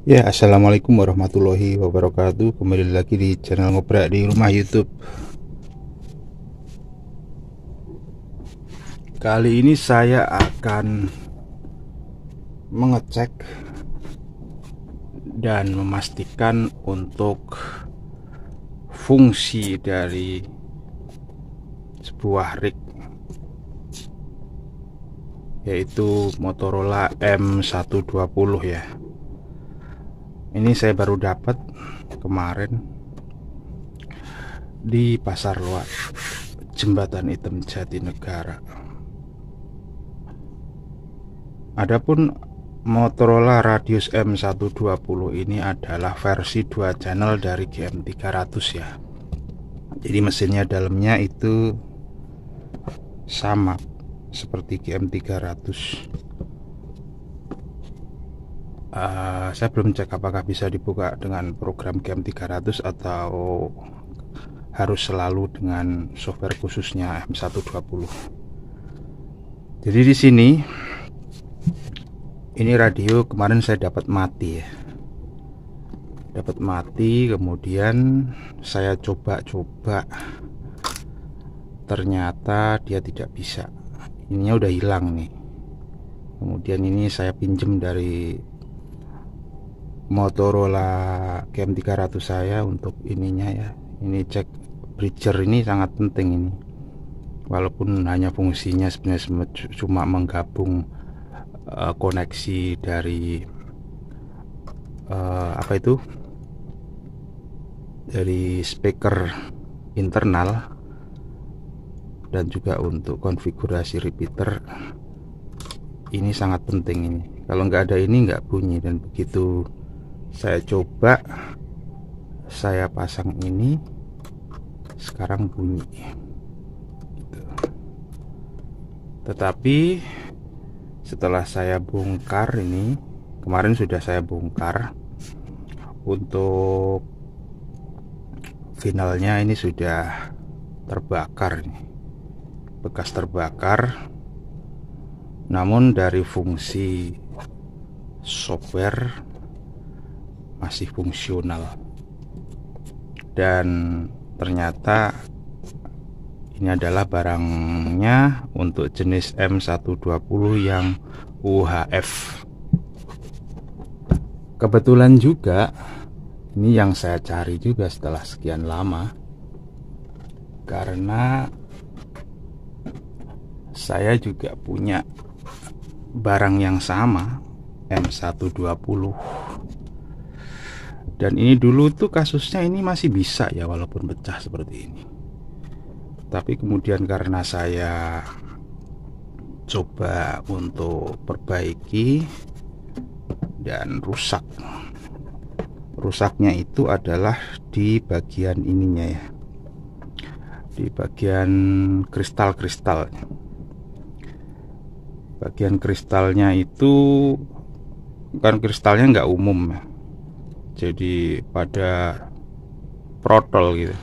Ya, assalamualaikum warahmatullahi wabarakatuh. Kembali lagi di channel Ngobrak di Rumah YouTube. Kali ini saya akan mengecek dan memastikan untuk fungsi dari sebuah rig, yaitu Motorola M120 ya. Ini saya baru dapat kemarin di Pasar Loak Jembatan Item Jatinegara. Adapun Motorola Radius M120 ini adalah versi 2 channel dari GM300 ya. Jadi mesinnya dalamnya itu sama seperti GM300. Saya belum cek apakah bisa dibuka dengan program GM300 atau harus selalu dengan software khususnya M120. Jadi di sini ini radio kemarin saya dapat mati ya. Dapat mati, kemudian saya coba-coba, ternyata dia tidak bisa. Ininya udah hilang nih. Kemudian ini saya pinjem dari Motorola GM300 saya untuk ininya ya. Ini cek bridger, ini sangat penting ini. Walaupun hanya fungsinya sebenarnya cuma menggabung koneksi dari dari speaker internal dan juga untuk konfigurasi repeater. Ini sangat penting ini. Kalau nggak ada ini nggak bunyi, dan begitu saya coba, saya pasang ini, sekarang bunyi gitu. Tetapi setelah saya bongkar ini, kemarin sudah saya bongkar, untuk finalnya ini sudah terbakar nih, bekas terbakar. Namun dari fungsi software masih fungsional, dan ternyata ini adalah barangnya untuk jenis M120 yang UHF. Kebetulan juga ini yang saya cari juga setelah sekian lama, karena saya juga punya barang yang sama M120, dan ini dulu tuh kasusnya ini masih bisa ya, walaupun pecah seperti ini. Tapi kemudian karena saya coba untuk perbaiki dan rusak. Rusaknya itu adalah di bagian ininya ya, di bagian kristal-kristal. Bagian kristalnya itu kan kristalnya nggak umum ya, jadi pada protol gitu.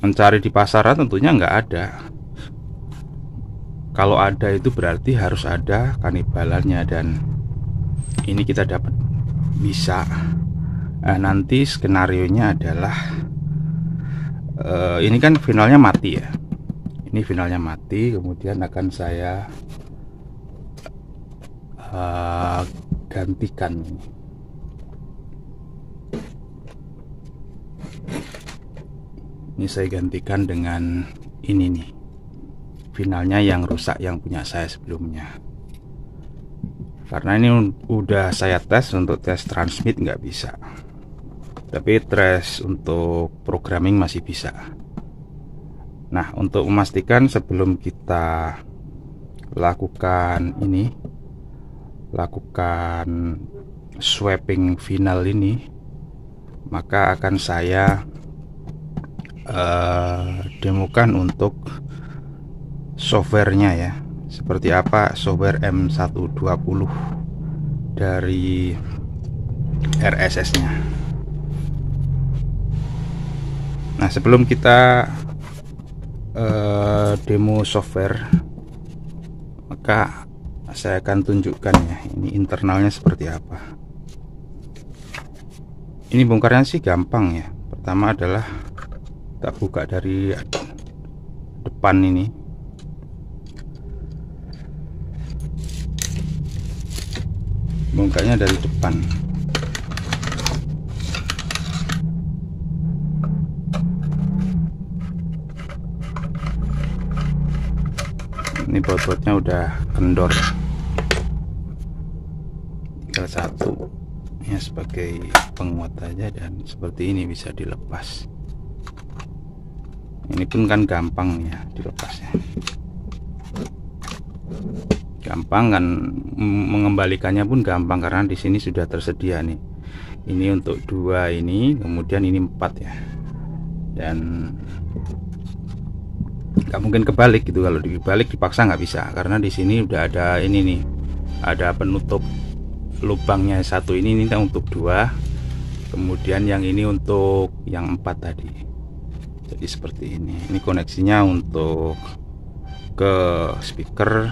Mencari di pasaran tentunya nggak ada. Kalau ada itu berarti harus ada kanibalannya, dan ini kita dapat bisa. Nah, nanti skenarionya adalah ini kan finalnya mati ya. Ini finalnya mati, kemudian akan saya gantikan. Ini saya gantikan dengan ini nih, finalnya yang rusak yang punya saya sebelumnya. Karena ini udah saya tes, untuk tes transmit nggak bisa, tapi tes untuk programming masih bisa. Nah, untuk memastikan sebelum kita lakukan swapping final ini, maka akan saya demokan untuk softwarenya ya, seperti apa software M120 dari RSS nya. Nah, sebelum kita demo software, maka saya akan tunjukkan ya, ini internalnya seperti apa. Ini bongkarnya sih gampang ya. Pertama adalah kita buka dari depan ini. Bongkarnya dari depan. Ini baut-bautnya udah kendor. Tinggal satu ya sebagai penguat aja, dan seperti ini bisa dilepas. Ini pun kan gampang ya dilepasnya. Gampang kan, mengembalikannya pun gampang karena di sini sudah tersedia nih. Ini untuk 2 ini, kemudian ini 4 ya. Dan nggak mungkin kebalik gitu. Kalau dibalik dipaksa nggak bisa, karena di sini udah ada ini nih, ada penutup lubangnya. Satu ini untuk 2, kemudian yang ini untuk yang 4 tadi. Jadi seperti ini koneksinya untuk ke speaker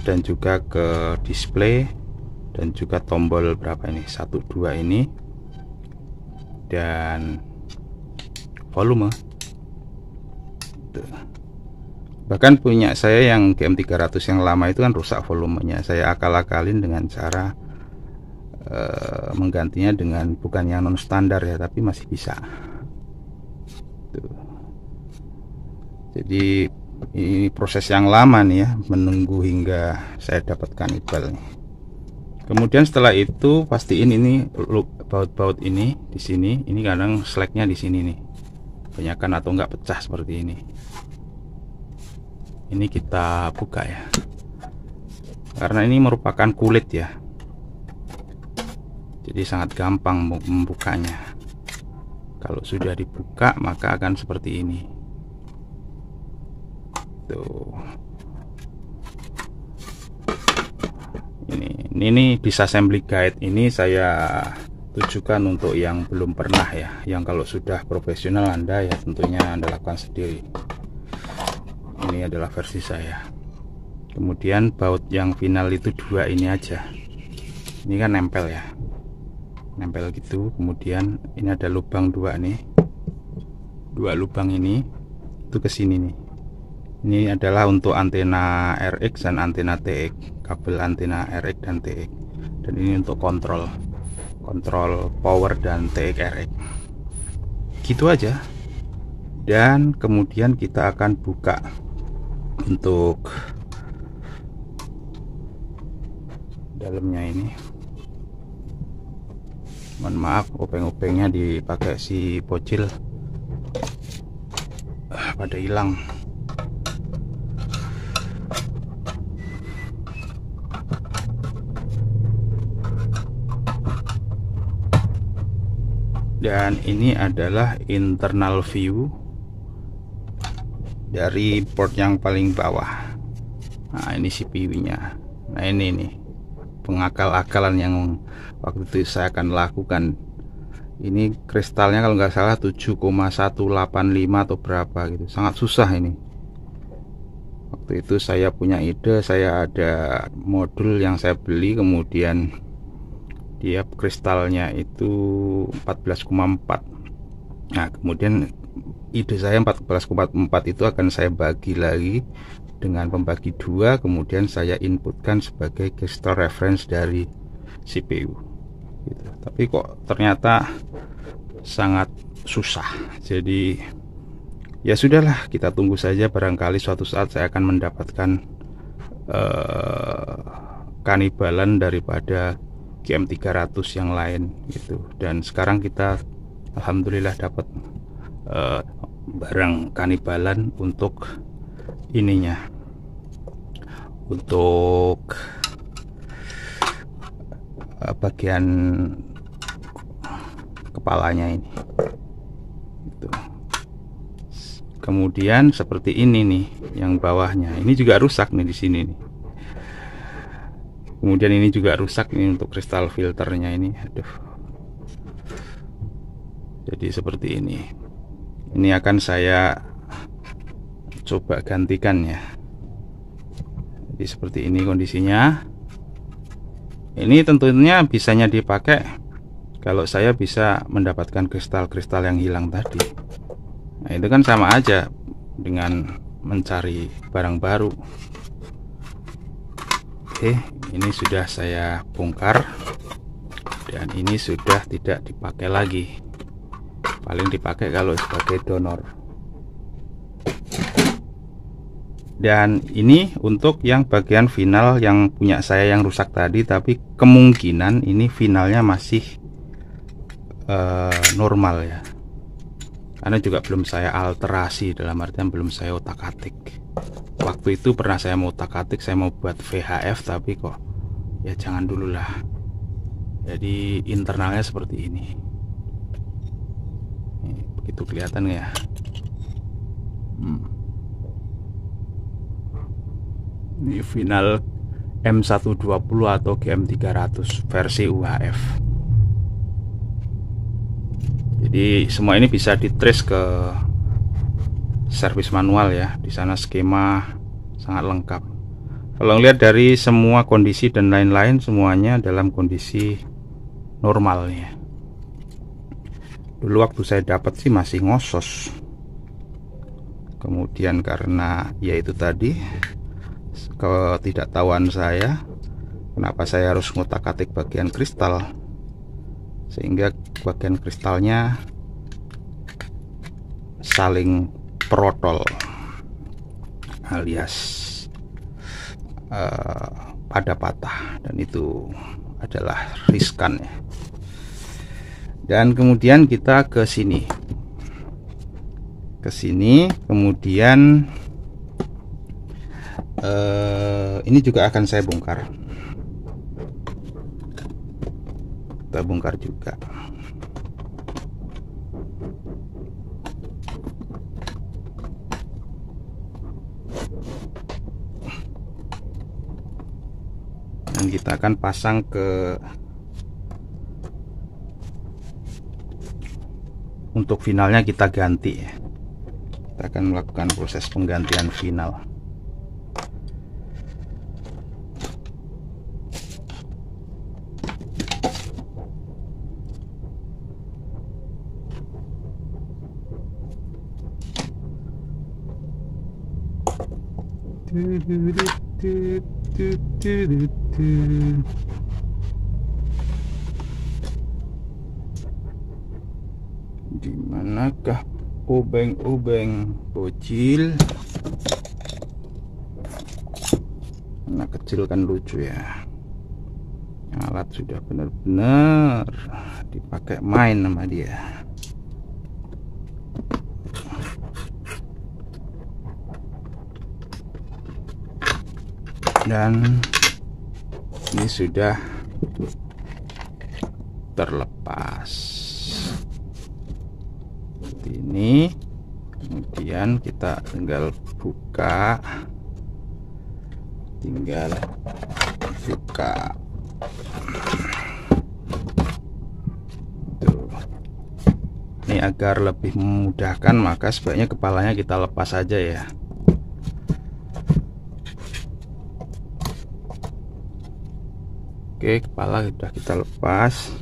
dan juga ke display, dan juga tombol berapa ini, 1 2 ini, dan volume. Bahkan punya saya yang GM300 yang lama itu kan rusak volumenya. Saya akal-akalin dengan cara menggantinya dengan bukan yang non standar ya, tapi masih bisa. Jadi ini proses yang lama nih ya, menunggu hingga saya dapatkan ibal nih. Kemudian setelah itu pastiin ini baut-baut ini di sini, ini kadang slacknya di sini nih, banyakan atau enggak pecah seperti ini. Ini kita buka ya, karena ini merupakan kulit ya, jadi sangat gampang membukanya. Kalau sudah dibuka maka akan seperti ini. Tuh. Ini disassembly guide ini saya tujukan untuk yang belum pernah ya. Yang kalau sudah profesional Anda ya tentunya Anda lakukan sendiri. Ini adalah versi saya. Kemudian baut yang final itu 2 ini aja. Ini kan nempel ya, nempel gitu. Kemudian ini ada lubang 2 nih, 2 lubang ini itu ke sini nih. Ini adalah untuk antena RX dan antena TX, kabel antena RX dan TX. Dan ini untuk kontrol power dan TX RX. Gitu aja. Dan kemudian kita akan buka untuk dalamnya ini. Mohon maaf, openg-opengnya dipakai si bocil pada hilang. Dan ini adalah internal view dari port yang paling bawah. Nah ini CPU-nya. Nah ini nih pengakal-akalan yang waktu itu saya akan lakukan. Ini kristalnya kalau nggak salah 7,185 atau berapa gitu, sangat susah ini. Waktu itu saya punya ide, saya ada modul yang saya beli, kemudian dia kristalnya itu 14,4. Nah kemudian ide saya 14,4 itu akan saya bagi lagi dengan pembagi 2, kemudian saya inputkan sebagai kristal reference dari CPU gitu. Tapi kok ternyata sangat susah. Jadi ya sudahlah, kita tunggu saja, barangkali suatu saat saya akan mendapatkan kanibalan daripada GM300 yang lain gitu. Dan sekarang kita alhamdulillah dapat barang kanibalan untuk ininya, untuk bagian kepalanya ini gitu. Kemudian seperti ini nih yang bawahnya, ini juga rusak nih di sini nih. Kemudian ini juga rusak ini untuk kristal filternya ini. Aduh. Jadi seperti ini. Ini akan saya coba gantikan ya. Jadi seperti ini kondisinya. Ini tentunya bisanya dipakai kalau saya bisa mendapatkan kristal-kristal yang hilang tadi. Nah, itu kan sama aja dengan mencari barang baru. Oke, ini sudah saya bongkar dan ini sudah tidak dipakai lagi. Paling dipakai kalau sebagai donor. Dan ini untuk yang bagian final yang punya saya yang rusak tadi, tapi kemungkinan ini finalnya masih normal ya, karena juga belum saya alterasi, dalam artian belum saya otak-atik. Waktu itu pernah saya mau otak-atik, saya mau buat VHF, tapi kok ya jangan dulu lah. Jadi internalnya seperti ini. Begitu kelihatan ya. Ini final M120 atau GM300 versi UHF. Jadi semua ini bisa ditrace ke servis manual ya. Di sana skema sangat lengkap. Kalau lihat dari semua kondisi dan lain-lain, semuanya dalam kondisi normal ya. Dulu waktu saya dapat sih masih ngosos. Kemudian karena ya itu tadi, ketidaktahuan saya, kenapa saya harus ngotak-atik bagian kristal, sehingga bagian kristalnya saling protol alias pada patah, dan itu adalah riskan ya. Dan kemudian kita ke sini, kemudian ini juga akan saya bongkar. Kita bongkar juga. Dan kita akan pasang ke, untuk finalnya kita ganti ya. Kita akan melakukan proses penggantian final. Di manakah obeng-obeng bocil? Anak kecil kan lucu ya. Alat sudah benar-benar dipakai main sama dia. Dan ini sudah terlepas seperti ini. Kemudian kita tinggal buka, tuh. Ini agar lebih memudahkan, maka sebaiknya kepalanya kita lepas saja ya. Oke, kepala sudah kita lepas,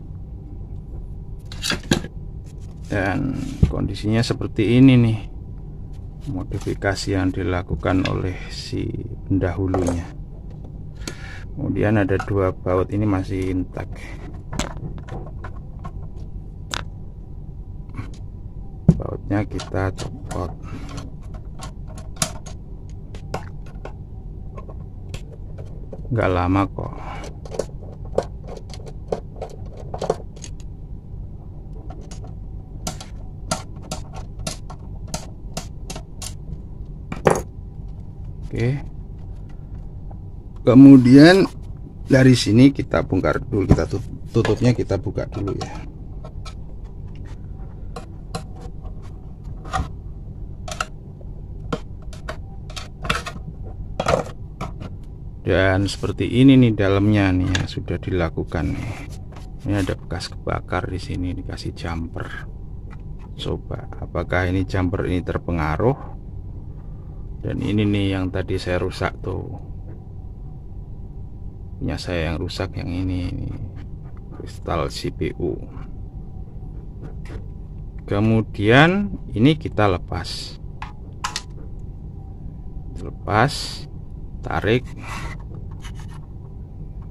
dan kondisinya seperti ini nih, modifikasi yang dilakukan oleh si pendahulunya. Kemudian ada dua baut ini masih intak. Bautnya kita copot. Nggak lama kok. Oke. Kemudian dari sini kita bongkar dulu, kita tutupnya kita buka dulu ya. Dan seperti ini nih dalamnya nih ya, sudah dilakukan nih. Ini ada bekas kebakar di sini, dikasih jumper. Coba apakah ini jumper ini terpengaruh? Dan ini nih yang tadi saya rusak tuh. punya saya yang rusak yang ini kristal CPU. Kemudian ini kita lepas, tarik,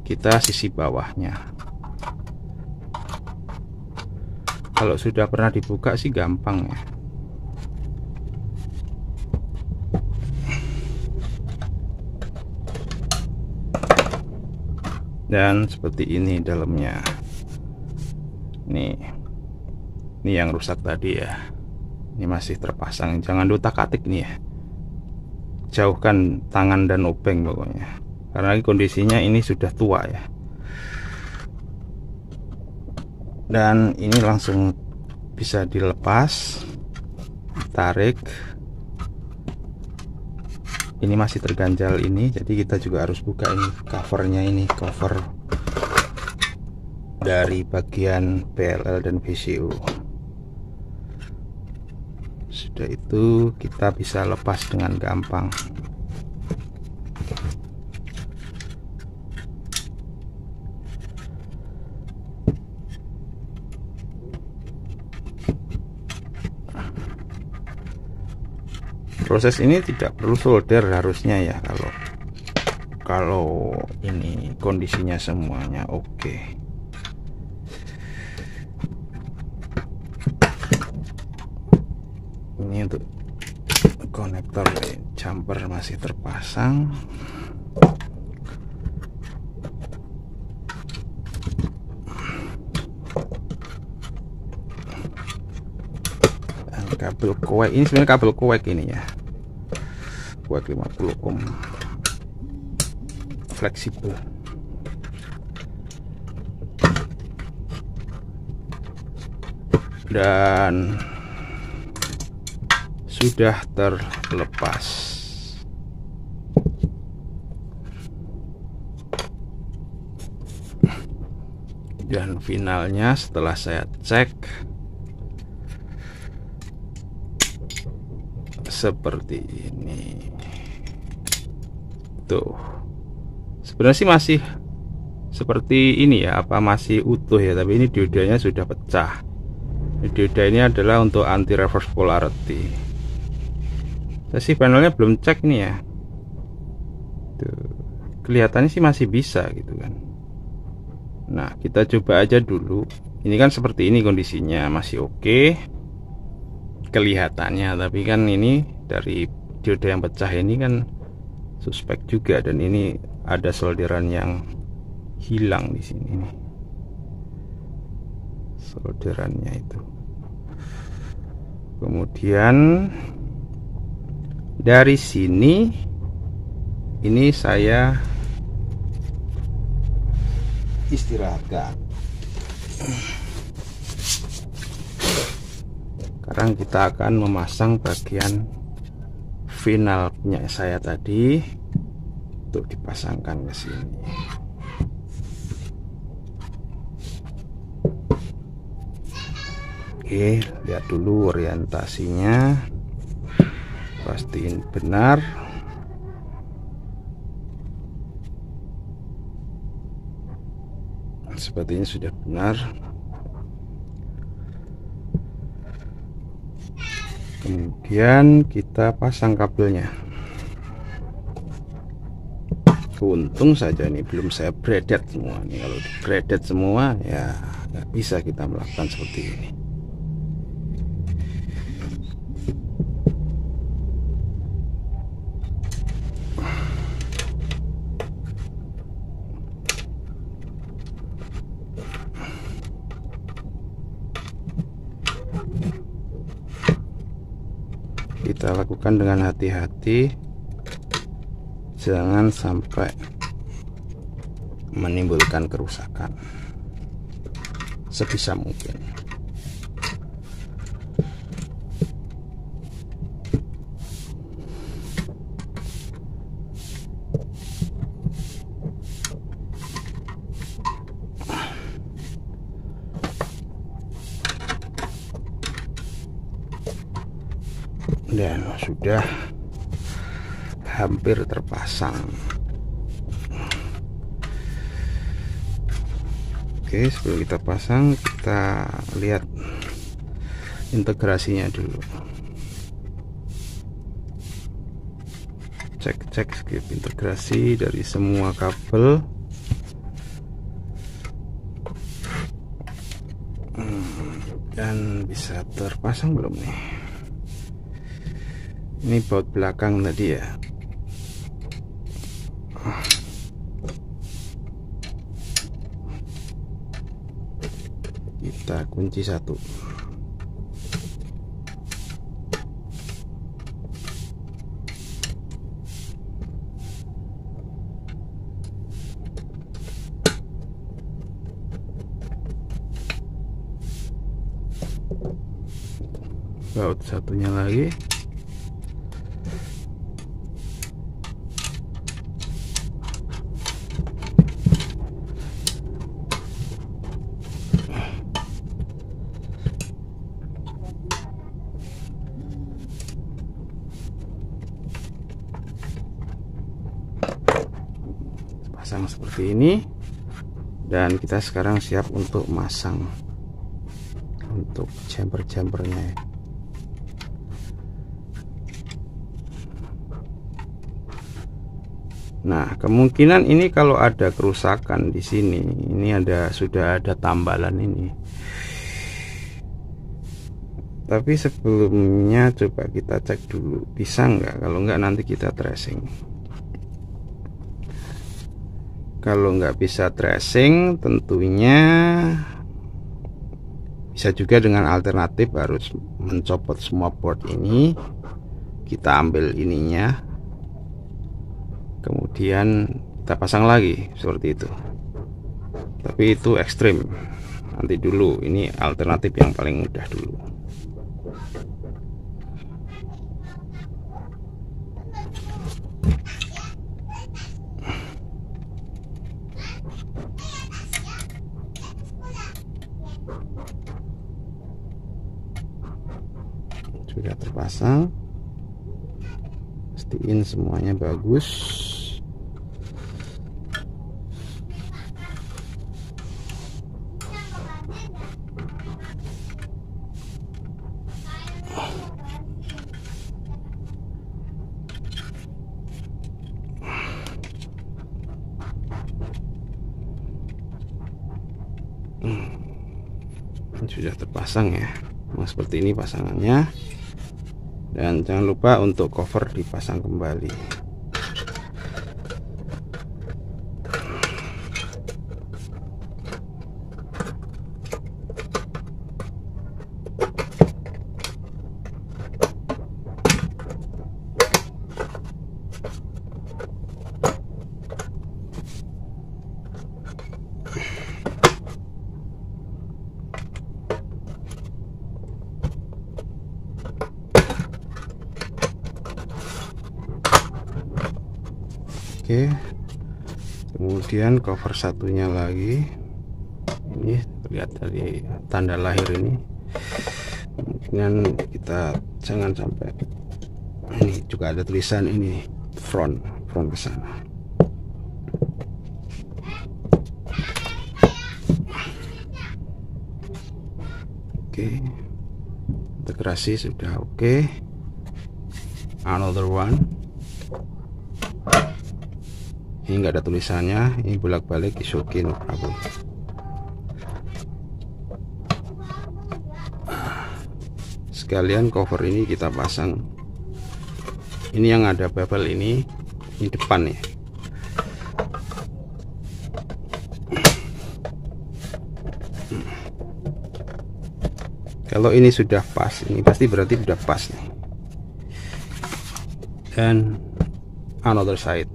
kita sisi bawahnya. Kalau sudah pernah dibuka sih gampang ya. Dan seperti ini dalamnya. Nih yang rusak tadi ya. Ini masih terpasang. Jangan diutak-atik nih ya. Jauhkan tangan dan obeng pokoknya. Karena kondisinya ini sudah tua ya. Dan ini langsung bisa dilepas, tarik. Ini masih terganjal ini, jadi kita juga harus buka ini covernya, ini cover dari bagian PLL dan VCU. Sudah itu kita bisa lepas dengan gampang. Proses ini tidak perlu solder harusnya ya, kalau ini kondisinya semuanya oke. Ini untuk konektor jumper masih terpasang. Dan kabel koek ini sebenarnya kabel koek ini ya. 50 ohm fleksibel. Dan sudah terlepas. Dan finalnya setelah saya cek seperti ini. Tuh, sebenarnya sih masih seperti ini ya, masih utuh ya, tapi ini diodanya sudah pecah. Dioda ini adalah untuk anti reverse polarity. Saya sih panelnya belum cek nih ya. Tuh, kelihatannya sih masih bisa gitu kan. Nah, kita coba aja dulu. Ini kan seperti ini kondisinya, masih oke kelihatannya, tapi kan ini dari dioda yang pecah ini kan suspek juga, dan ini ada solderan yang hilang di sini nih. Solderannya itu. Kemudian dari sini ini saya istirahatkan. Sekarang kita akan memasang bagian final punya saya tadi untuk dipasangkan ke sini. Oke, lihat dulu orientasinya, pastiin benar. Sepertinya sudah benar. Kemudian kita pasang kabelnya. Untung saja ini belum saya braided semua nih. Kalau di braided semua ya nggak bisa kita melakukan seperti ini. Kita lakukan dengan hati-hati, jangan sampai menimbulkan kerusakan sebisa mungkin. Dan sudah hampir terpasang. Oke, sebelum kita pasang, kita lihat integrasinya dulu. Cek skip integrasi dari semua kabel. Dan bisa terpasang belum nih? Ini baut belakang tadi ya. Kita kunci satu. Baut satunya lagi. Pasang seperti ini, dan kita sekarang siap untuk masang untuk jumper-jumpernya. Nah, kemungkinan ini kalau ada kerusakan di sini, ini sudah ada tambalan ini. Tapi sebelumnya coba kita cek dulu, bisa nggak? Kalau nggak nanti kita tracing. Kalau nggak bisa tracing, tentunya bisa juga dengan alternatif harus mencopot semua board ini. Kita ambil ininya, kemudian kita pasang lagi seperti itu. Tapi itu ekstrim. Nanti dulu, ini alternatif yang paling mudah dulu. Sudah terpasang, pastiin semuanya bagus. Sudah terpasang ya. Nah, seperti ini pasangannya. Dan jangan lupa untuk cover dipasang kembali. Oke, kemudian cover satunya lagi, ini lihat dari tanda lahir ini, kemudian kita jangan sampai, ini juga ada tulisan ini front ke sana. Oke, integrasi sudah oke. Another one. Ini nggak ada tulisannya, ini bolak-balik is okay, no problem. Sekalian cover ini kita pasang. Ini yang ada bevel ini depan ya. Kalau ini sudah pas, ini pasti berarti sudah pas nih. Dan another side.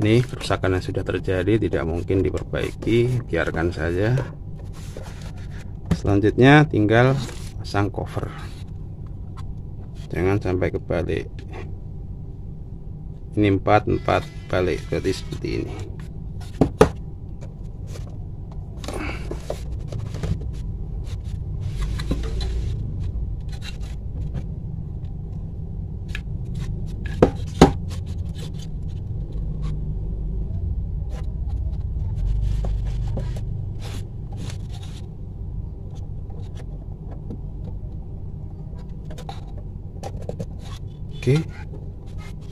Ini kerusakan yang sudah terjadi tidak mungkin diperbaiki, biarkan saja. Selanjutnya tinggal pasang cover, jangan sampai kebalik. Ini 4 balik, berarti seperti ini. Okay,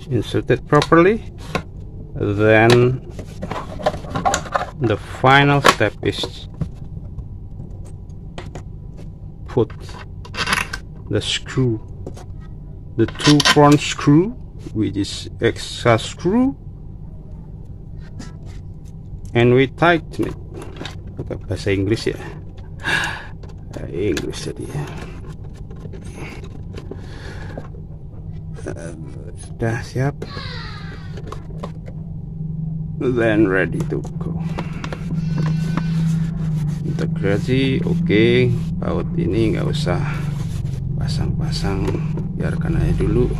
inserted properly. Then the final step is put the screw, the 2 front screw, which is extra screw, and we tighten it. Bukan bahasa Inggris ya, Inggris tadi ya. Sudah siap, then ready to go. Integrasi oke. Baut ini nggak usah pasang-pasang, biarkan aja dulu.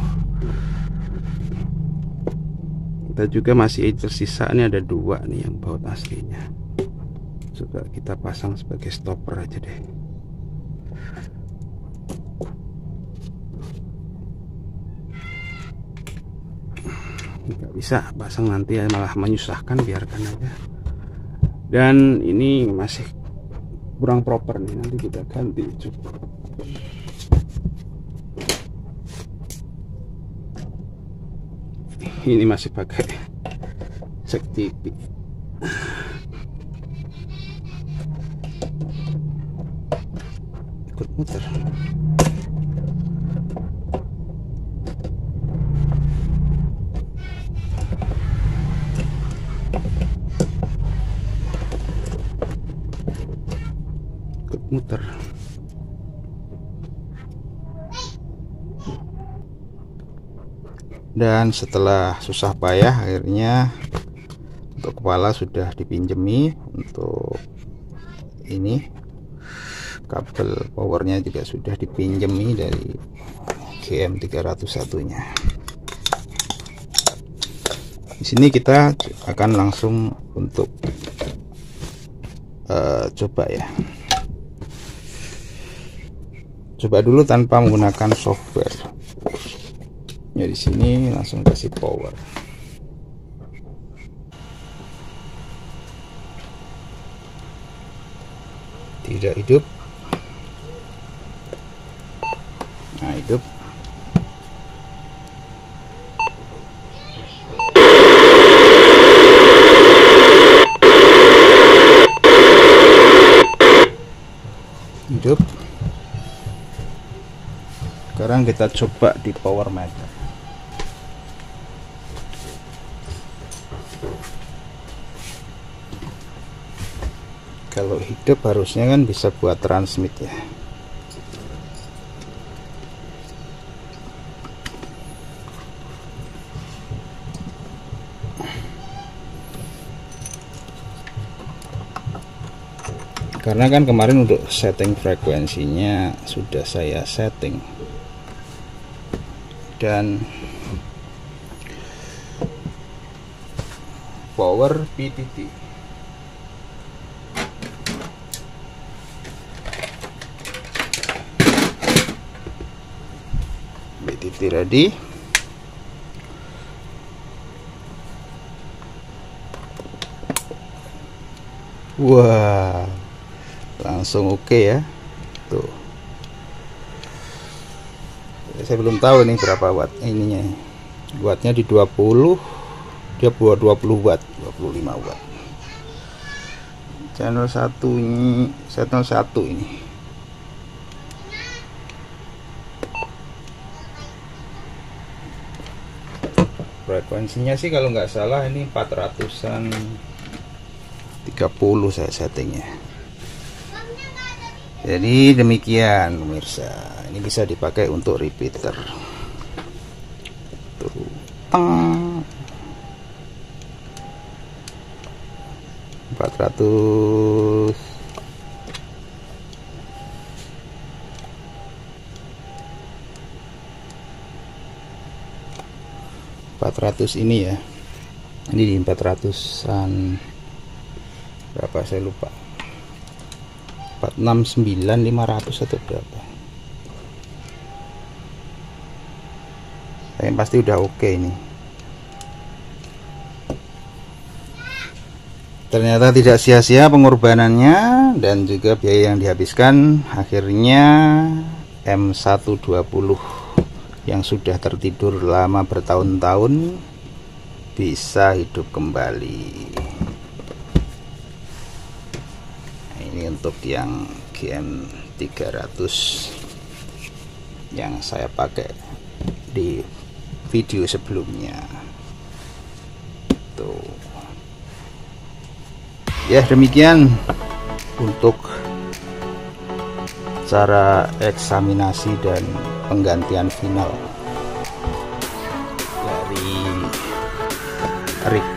Kita juga masih tersisa, ini ada 2 nih yang baut aslinya. Coba kita pasang sebagai stopper aja deh. Nggak bisa pasang, nanti malah menyusahkan, biarkan aja. Dan ini masih kurang proper nih, nanti kita ganti. Cukup. Ini masih pakai cek TV. Ikut muter. Ikut muter. Dan setelah susah payah akhirnya untuk kepala sudah dipinjemi, untuk ini kabel powernya juga sudah dipinjemi dari GM301 nya. Di sini kita akan langsung untuk coba ya. Coba dulu tanpa menggunakan software. Ya, di sini langsung kasih power. Tidak hidup. Nah, hidup. Hidup. Sekarang kita coba di power meter. Kalau hidup harusnya kan bisa buat transmit ya. Karena kan kemarin untuk setting frekuensinya sudah saya setting. Dan power PTT. Ready. Wah, langsung oke ya. Tuh. Saya belum tahu nih berapa watt ininya. Wattnya di 20, dia buat 20 watt, 25 watt. Channel 1 ini. Frekuensinya sih kalau nggak salah ini 400-an 30 saya settingnya. Jadi demikian pemirsa, ini bisa dipakai untuk repeater. Tuh. 400. Ini ya, ini di 400-an berapa saya lupa, 469 500 atau berapa. Yang pasti udah oke ini. Ternyata tidak sia-sia pengorbanannya dan juga biaya yang dihabiskan. Akhirnya M120 yang sudah tertidur lama bertahun-tahun bisa hidup kembali. Nah, ini untuk yang GM300 yang saya pakai di video sebelumnya tuh. Ya, demikian untuk cara eksaminasi dan penggantian final dari rig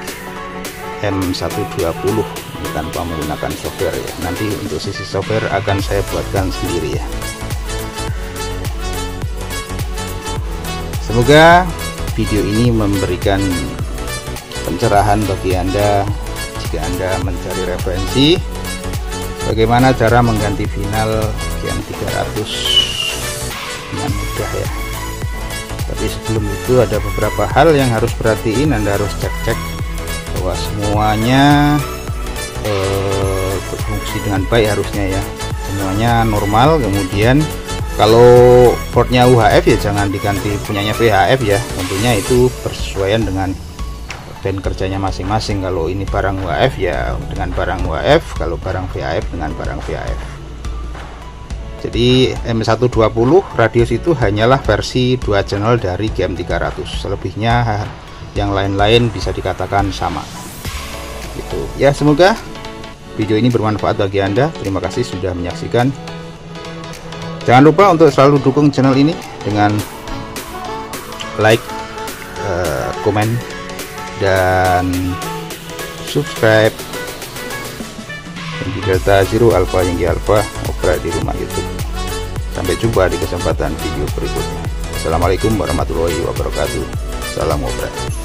M120 ini tanpa menggunakan software ya. Nanti untuk sisi software akan saya buatkan sendiri ya. Semoga video ini memberikan pencerahan bagi Anda jika Anda mencari referensi bagaimana cara mengganti final GM300 dengan mudah ya. Tapi sebelum itu ada beberapa hal yang harus perhatiin. Anda harus cek bahwa semuanya berfungsi dengan baik harusnya ya, semuanya normal. Kemudian kalau portnya UHF ya jangan diganti punyanya VHF ya, tentunya itu bersesuaian dengan band kerjanya masing-masing. Kalau ini barang UHF ya dengan barang UHF, kalau barang VHF dengan barang VHF. Jadi M120 radius itu hanyalah versi 2 channel dari GM300, selebihnya yang lain-lain bisa dikatakan sama gitu ya. Semoga video ini bermanfaat bagi Anda. Terima kasih sudah menyaksikan. Jangan lupa untuk selalu dukung channel ini dengan like, komen, dan subscribe. Yang Delta Zero Alpha Yankee Alpha operate di rumah YouTube. Sampai jumpa di kesempatan video berikutnya. Assalamualaikum warahmatullahi wabarakatuh. Salam operate.